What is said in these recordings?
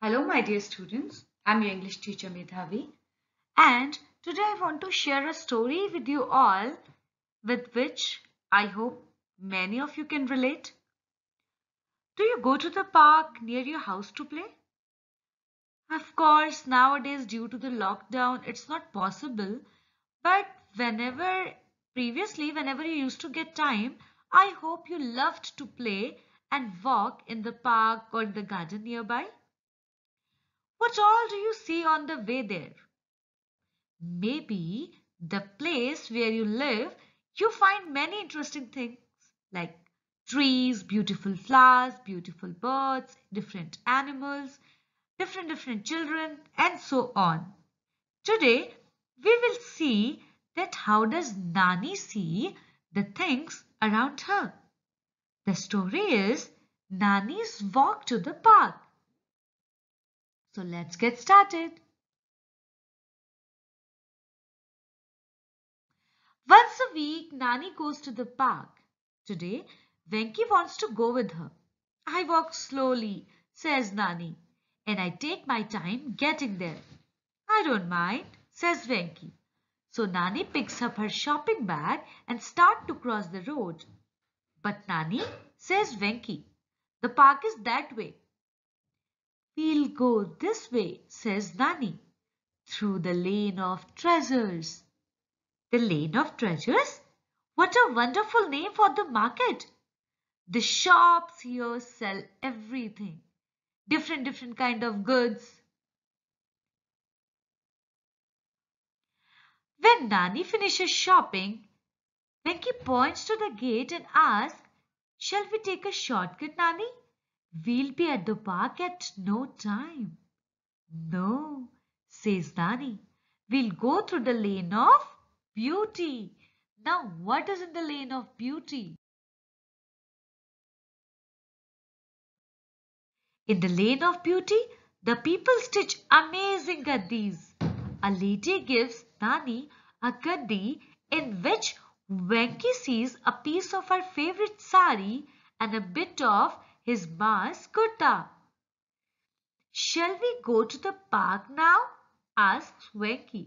Hello, my dear students. I'm your English teacher Medhavi, and today I want to share a story with you all with which I hope many of you can relate. Do you go to the park near your house to play? Of course, nowadays, due to the lockdown, it's not possible, but whenever you used to get time, I hope you loved to play and walk in the park or in the garden nearby. What all do you see on the way there? Maybe the place where you live, you find many interesting things like trees, beautiful flowers, beautiful birds, different animals, different children, and so on. Today, we will see that how does Nani see the things around her. The story is Nani's walk to the park. So let's get started. Once a week, Nani goes to the park. Today, Venki wants to go with her. I walk slowly, says Nani, and I take my time getting there. I don't mind, says Venki. So Nani picks up her shopping bag and starts to cross the road. But Nani, says Venki, the park is that way. We'll go this way, says Nani, through the lane of treasures. The Lane of Treasures? What a wonderful name for the market! The shops here sell everything. Different kind of goods. When Nani finishes shopping, Venki points to the gate and asks, "Shall we take a shortcut, Nani? We'll be at the park at no time." "No," says Nani. "We'll go through the lane of beauty." Now, what is in the lane of beauty? In the lane of beauty, the people stitch amazing gaddis. A lady gives Nani a gaddi in which Venki sees a piece of her favorite sari and a bit of his ma's kurta. "Shall we go to the park now?" asks Venki.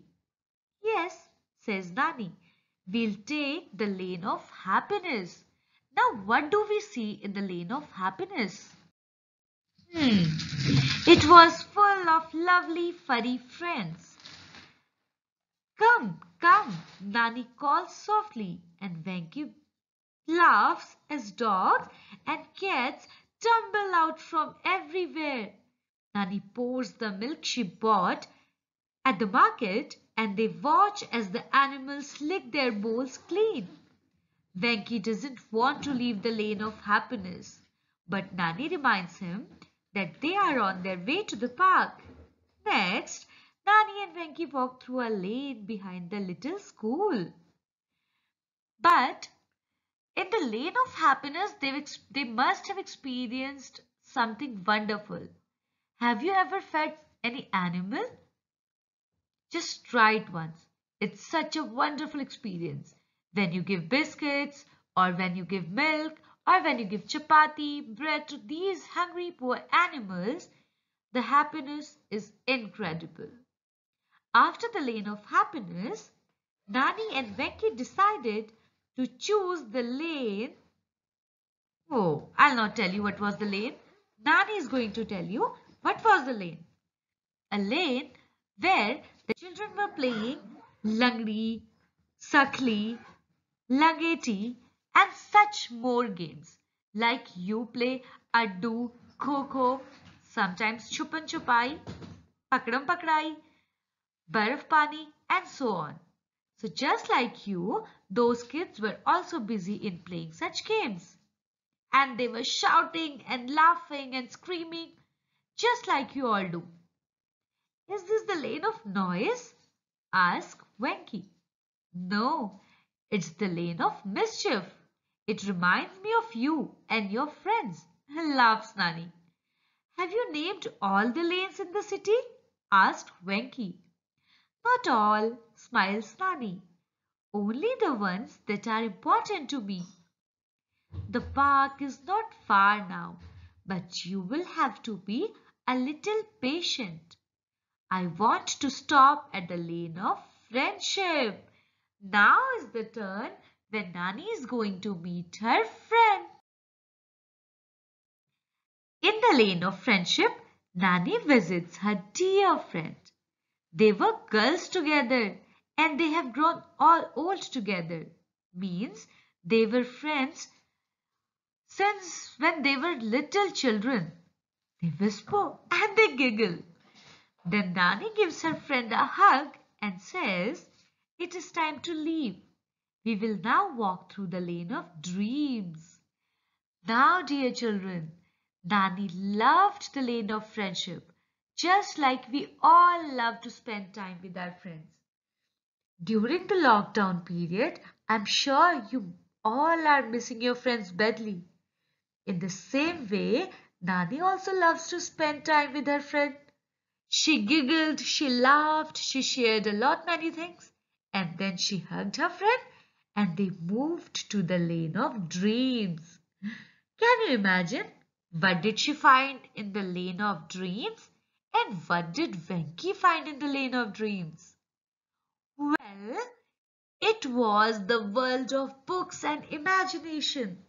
"Yes," says Nani. "We'll take the lane of happiness." Now, what do we see in the lane of happiness? It was full of lovely furry friends. "Come, come," Nani calls softly, and Venki laughs as dogs and cats tumble out from everywhere. Nani pours the milk she bought at the market and they watch as the animals lick their bowls clean. Venki doesn't want to leave the lane of happiness, but Nani reminds him that they are on their way to the park. Next, Nani and Venki walk through a lane behind the little school. But in the lane of happiness, they must have experienced something wonderful. Have you ever fed any animal? Just try it once. It's such a wonderful experience. When you give biscuits, or when you give milk, or when you give chapati, bread to these hungry poor animals, the happiness is incredible. After the lane of happiness, Nani and Venki decided to choose the lane. Oh, I'll not tell you what was the lane. Nani is going to tell you what was the lane. A lane where the children were playing Langdi, Sakli, Langeti and such more games like you play Addu, Kho, sometimes Chupan Chupai, Pakdam Pakdai, Barf Pani and so on. So just like you, those kids were also busy in playing such games. And they were shouting and laughing and screaming just like you all do. "Is this the lane of noise?" asked Venki. "No, it's the lane of mischief. It reminds me of you and your friends," laughs Nani. "Have you named all the lanes in the city?" asked Venki. "Not all," smiles Nani. "Only the ones that are important to me. The park is not far now, but you will have to be a little patient. I want to stop at the lane of friendship. Now is the turn when Nani is going to meet her friend. In the lane of friendship, Nani visits her dear friend. They were girls together and they have grown all old together. Means they were friends since when they were little children. They whisper and they giggle. Then Nani gives her friend a hug and says, "It is time to leave. We will now walk through the lane of dreams." Now, dear children, Nani loved the lane of friendship, just like we all love to spend time with our friends. During the lockdown period, I'm sure you all are missing your friends badly. In the same way, Nani also loves to spend time with her friend. She giggled, she laughed, she shared a lot many things, and then she hugged her friend and they moved to the lane of dreams. Can you imagine? What did she find in the lane of dreams? And what did Venki find in the lane of dreams? Well, it was the world of books and imagination.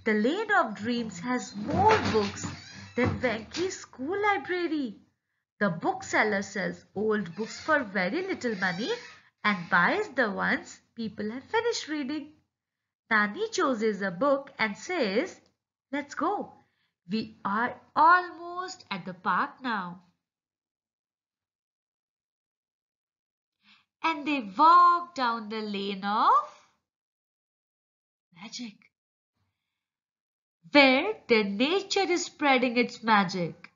The lane of dreams has more books than Venki's school library. The bookseller sells old books for very little money and buys the ones people have finished reading. Nani chooses a book and says, "Let's go. We are almost at the park now." And they walk down the lane of magic, where the nature is spreading its magic.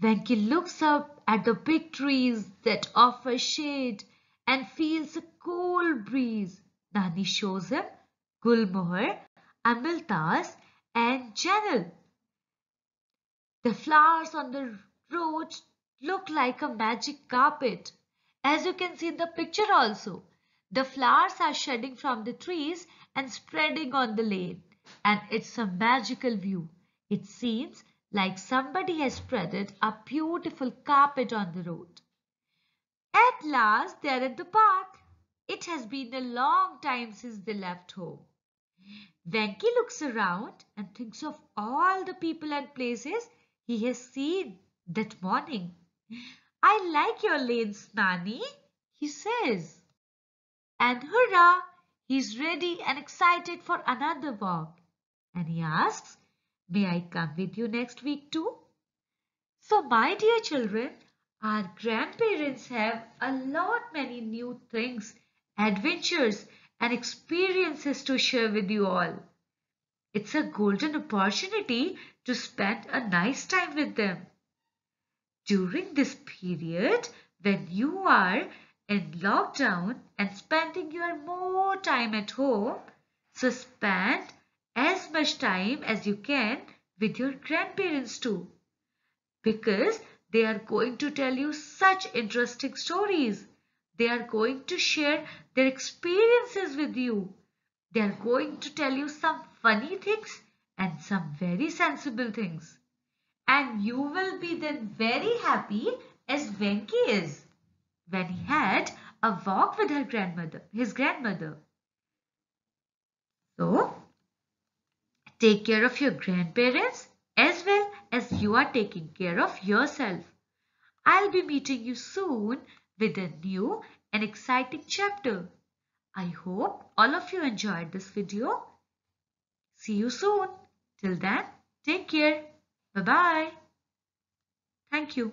Venki looks up at the big trees that offer shade and feels a cool breeze. Nani shows him Gulmohar, Amiltas and Janal. The flowers on the road look like a magic carpet. As you can see in the picture also, the flowers are shedding from the trees and spreading on the lane. And it's a magical view. It seems like somebody has spread a beautiful carpet on the road. At last, they are at the park. It has been a long time since they left home. Venki looks around and thinks of all the people and places he has seen that morning. "I like your lanes, Nani," he says. And hurrah, he's ready and excited for another walk. And he asks, "May I come with you next week too?" So my dear children, our grandparents have a lot many new things, adventures and experiences to share with you all. It's a golden opportunity to spend a nice time with them. During this period, when you are in lockdown and spending your more time at home, so spend as much time as you can with your grandparents too, because they are going to tell you such interesting stories. They are going to share their experiences with you. They are going to tell you some funny things and some very sensible things. And you will be then very happy as Venki is when he had a walk with his grandmother. So, take care of your grandparents as well as you are taking care of yourself. I'll be meeting you soon with a new and exciting chapter. I hope all of you enjoyed this video. See you soon. Till then, take care. Bye-bye. Thank you.